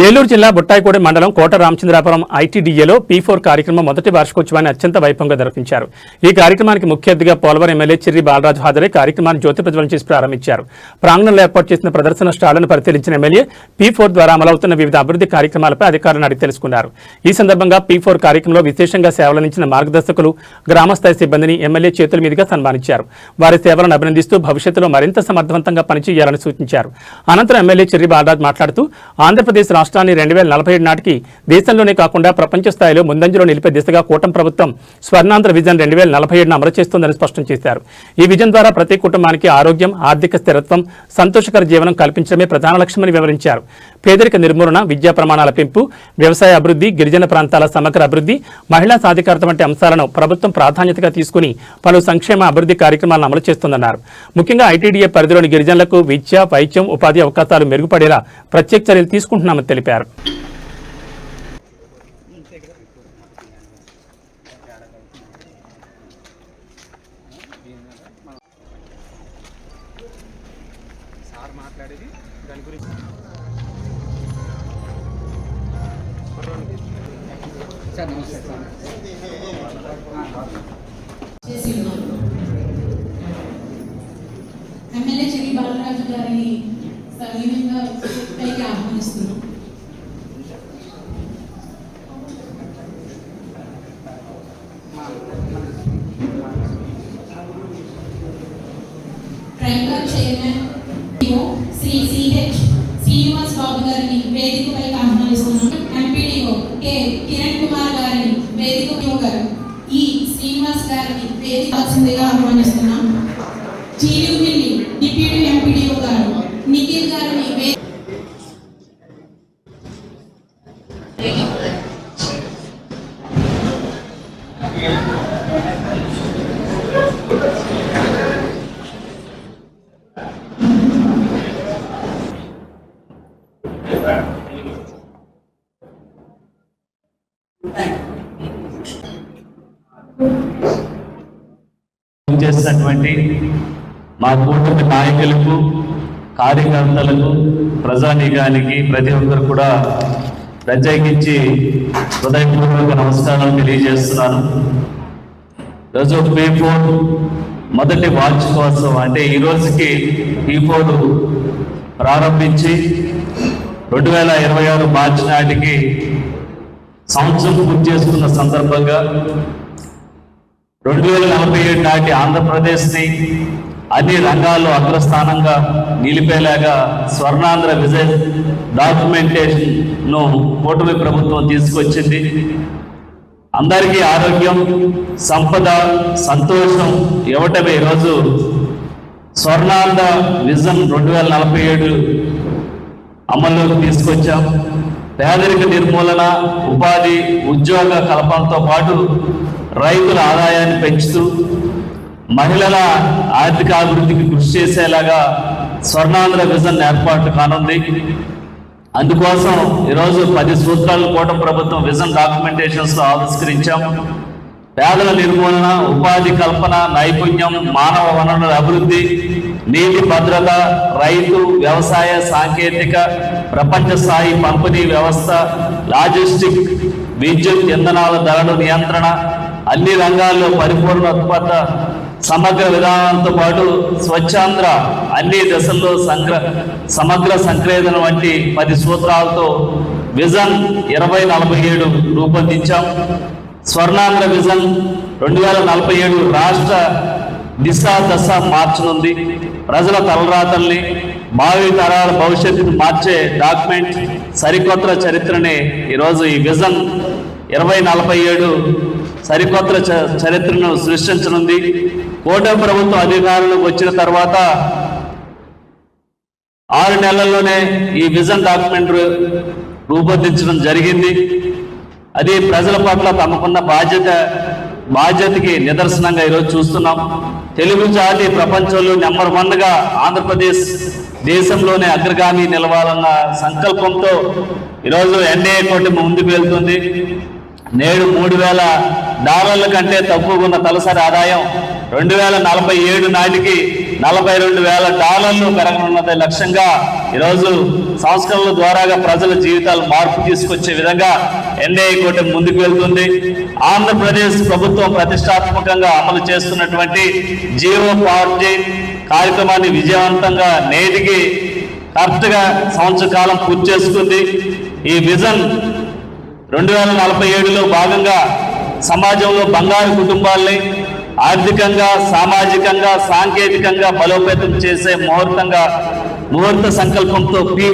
ఏలూరు జిల్లా బుట్టాయిగూడెం మండలం కోట రామచంద్రాపురం ఐటీడీఏలో P4 కార్యక్రమం మొదటి వార్షికోత్సవాన్ని అత్యంత వైభవంగా నిర్వహించారు. ఈ కార్యక్రమానికి ముఖ్య అతిథిగా పోలవరం ఎమ్మెల్యే చిర్రి బాలరాజు హాజరై కార్యక్రమాన్ని జ్యోతి ప్రజ్వలన చేసి ప్రారంభించారు. ప్రాంగణంలో ఏర్పాటు చేసిన ప్రదర్శన స్టాళ్లను పరిశీలించిన ఎమ్మెల్యే P4 ద్వారా అమలవుతున్న వివిధ అభివృద్ధి కార్యక్రమాలపై అధికారులను అడిగి తెలుసుకున్నారు. ఈ సందర్భంగా P4 కార్యక్రమంలో విశేషంగా సేవలందించిన మార్గదర్శకులు గ్రామస్థాయి సిబ్బందిని ఎమ్మెల్యే చేతుల మీదుగా సన్మానించారు. వారి సేవలను అభినందిస్తూ భవిష్యత్తులో మరింత సమర్థవంతంగా పనిచేయాలని సూచించారు. అనంతరం ఎమ్మెల్యే చిర్రి బాలరాజు మాట్లాడుతూ ఆంధ్రప్రదేశ్ రాష్ట్రాన్ని 2047 నాటికి దేశంలోనే కాకుండా ప్రపంచ స్థాయిలో ముందంజలో నిలిపే దిశగా కూటమి ప్రభుత్వం స్వర్ణాంధ్ర విజన్ 2047 అమలు చేస్తోందని స్పష్టం చేశారు. ఈ విజన్ ద్వారా ప్రతి కుటుంబానికి ఆరోగ్యం, ఆర్థిక స్థిరత్వం, సంతోషకర జీవనం కల్పించడమే ప్రధాన లక్ష్యమని వివరించారు. పేదరిక నిర్మూలన, విద్యా ప్రమాణాల పెంపు, వ్యవసాయ అభివృద్ధి, గిరిజన ప్రాంతాల సమగ్ర అభివృద్ధి, మహిళా సాధికారత వంటి అంశాలను ప్రభుత్వం ప్రాధాన్యతగా తీసుకుని పలు సంక్షేమ అభివృద్ధి కార్యక్రమాలను అమలు చేస్తోందన్నారు. ముఖ్యంగా ఐటీడీఏ పరిధిలోని గిరిజనులకు విద్య, వైద్యం, ఉపాధి అవకాశాలు మెరుగుపడేలా ప్రత్యేక చర్యలు తీసుకుంటున్నామని తెలిపారు. ఎమ్మెల్యే చిర్రి బాలరాజు గారిని సవినయంగా పైకి ఆహ్వానిస్తున్నాం. Tribal chairman Shri CH Srinivas Babu గారిని వేదికపైకి ఆహ్వానిస్తున్నాం. ఎంపీడీఓ కె కిరణ్ కుమార్ గారిని వేదిక గారు ఈ శ్రీనివాస్ గారిని వేదికగా ఆహ్వానిస్తున్నాం. చీలుమిల్లి డిప్యూటీ ఎంపీడీఓ గారు నిఖిల్ గారిని చేసినటువంటి మా కూటమి నాయకులకు, కార్యకర్తలకు, ప్రజానీకానికి ప్రతి ఒక్కరు కూడా ప్రత్యేకించి హృదయపూర్వక నమస్కారాలు తెలియజేస్తున్నాను. రోజు P4 మొదటి వార్షికోత్సవం అంటే ఈ రోజుకి P4 ప్రారంభించి 2026 మార్చి నాటికి సంవత్సరం పూర్తి చేసుకున్న సందర్భంగా 2047 నాటి ఆంధ్రప్రదేశ్ని అన్ని రంగాల్లో అగ్రస్థానంగా నిలిపేలాగా స్వర్ణాంధ్ర విజన్ డాక్యుమెంటేషన్ను కూటమి ప్రభుత్వం తీసుకొచ్చింది. అందరికీ ఆరోగ్యం, సంపద, సంతోషం ఇవ్వటమే ఈరోజు స్వర్ణాంధ్ర విజన్ 2047 అమల్లోకి తీసుకొచ్చాం. పేదరిక నిర్మూలన, ఉపాధి, ఉద్యోగ కల్పనతో పాటు రైతుల ఆదాయాన్ని పెంచుతూ మహిళల ఆర్థిక అభివృద్ధికి కృషి చేసేలాగా స్వర్ణాంధ్ర విజన్ ఏర్పాటు కానుంది. అందుకోసం ఈరోజు 10 సూత్రాలు కూటమి ప్రభుత్వం విజన్ డాక్యుమెంటేషన్స్లో ఆవిష్కరించాం. పేదల నిర్మూలన, ఉపాధి కల్పన, నైపుణ్యం, మానవ వనరుల అభివృద్ధి, నీటి భద్రత, రైతు, వ్యవసాయ, సాంకేతిక, ప్రపంచ స్థాయి పంపిణీ వ్యవస్థ, లాజిస్టిక్, విద్యుత్, ఇంధనాల ధరల నియంత్రణ, అన్ని రంగాల్లో పరిపూర్ణ ఉత్పత్తి, సమగ్ర విధానంతో పాటు స్వచ్ఛాంధ్ర, అన్ని దశల్లో సమగ్ర సంక్రేదన వంటి 10 సూత్రాలతో విజన్ 2047 రూపొందించాం. స్వర్ణాంధ్ర విజన్ 2047 రాష్ట్ర దిశ దశ మార్చనుంది. ప్రజల తలరాతల్ని, భావి తరాల భవిష్యత్తును మార్చే డాక్యుమెంట్, సరికొత్త చరిత్రని ఈరోజు ఈ విజన్ 2047 సరికొత్త చరిత్రను సృష్టించనుంది. కూటమి ప్రభుత్వం అధికారంలోకి వచ్చిన తర్వాత 6 నెలల్లోనే ఈ విజన్ డాక్యుమెంట్ రూపొందించడం జరిగింది. అది ప్రజల పట్ల తమకున్న బాధ్యతకి నిదర్శనంగా ఈరోజు చూస్తున్నాం. తెలుగు జాతి ప్రపంచంలో నెంబర్ 1గా ఆంధ్రప్రదేశ్ దేశంలోనే అగ్రగామి నిలవాలన్న సంకల్పంతో ఈరోజు ఎన్డీఏ కూటమి ముందుకు వెళ్తుంది. నేడు $3,000 కంటే తక్కువగా ఉన్న తలసరి ఆదాయం 2047 నాటికి $42,000 పెరగనున్నదే లక్ష్యంగా ఈరోజు సంస్కరణల ద్వారాగా ప్రజల జీవితాలు మార్పు తీసుకొచ్చే విధంగా ఎన్డీఏ కూటమి ముందుకు వెళ్తుంది. ఆంధ్రప్రదేశ్ ప్రభుత్వం ప్రతిష్టాత్మకంగా అమలు చేస్తున్నటువంటి జీరో పావర్టీ కార్యక్రమాన్ని విజయవంతంగా నేటికి కరెక్ట్గా సంవత్సర కాలం పూర్తి చేసుకుంది. ఈ విజన్ 2047లో భాగంగా సమాజంలో బంగారు కుటుంబాల్ని ఆర్థికంగా, సామాజికంగా, సాంకేతికంగా బలోపేతం చేసే ముహూర్త సంకల్పంతో P4